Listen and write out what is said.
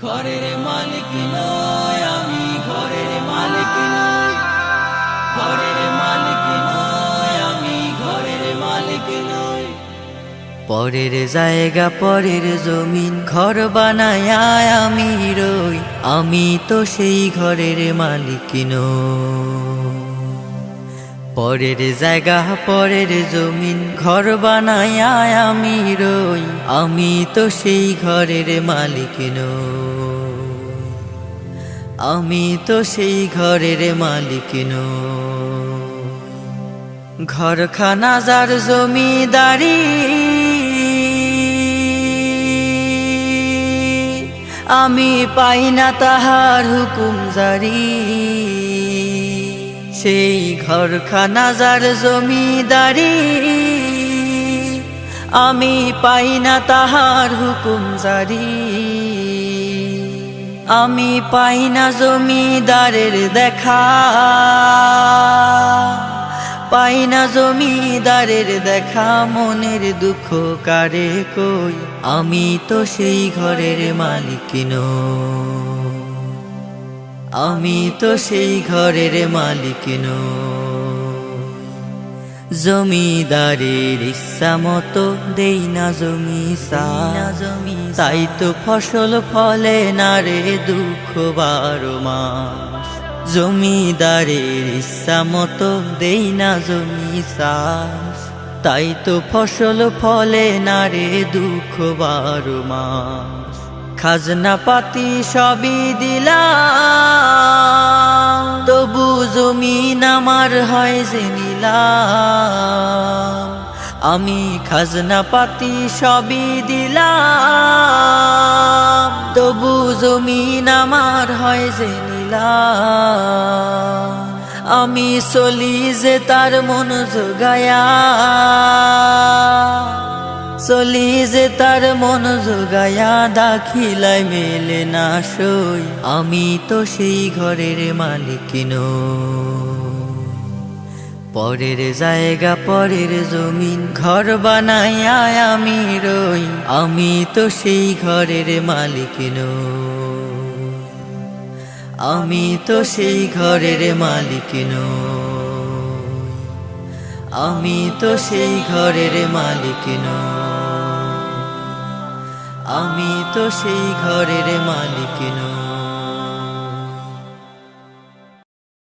ঘরের মালিক নয় আমি, ঘরের মালিক নয়, ঘরের মালিক নয় আমি, ঘরের মালিক নয়। পরের জায়গা পরের জমিন ঘর বানায় আমি রই, আমি তো সেই ঘরের মালিক নই। পরের জায়গা পরের জমিন ঘর বানায় আমি রই, আমি তো সেই ঘরের মালিক নই, আমি তো সেই ঘরের মালিক নই। ঘরখানা যার জমিদারি, আমি পাই না তাহার হুকুম জারি। সেই ঘরখানা যার জমিদারি, আমি পাই না তাহার হুকুম জারি। আমি পাই না জমিদারের দেখা, পাই না জমিদারের দেখা। মনের দুঃখ কারে কই, আমি তো সেই ঘরের মালিক নই, আমি তো সেই ঘরের মালিক নই। জমিদারের ইচ্ছা মতো দেই না জমি সাজ, তাই তো ফসল ফলে না রে দুঃখ 12 মাস। জমিদারের ইচ্ছা মতো দেই না জমি চাষ, তাই তো ফসল ফলে না রে দুঃখ 12 মাস। খাজনা পাতি সবই দিলাম, তবু জমিন আমার হয় যে নিলাম। আমি খাজনা পাতি সবই দিলাম, তবু জমিন আমার হয় যে নিলাম। আমি চলি যে তার মন জোগায়া, চলি যে তার মন জোগায়া। দাখিলায় মেলে না সই, আমি তো সেই ঘরের মালিক নই। পরের জায়গা পরের জমিন ঘর বানায় আমি রই, আমি তো সেই ঘরের মালিক নই, আমি তো সেই ঘরের মালিক নই, আমি তো সেই ঘরের মালিক নই, আমি তো সেই ঘরের মালিক নই।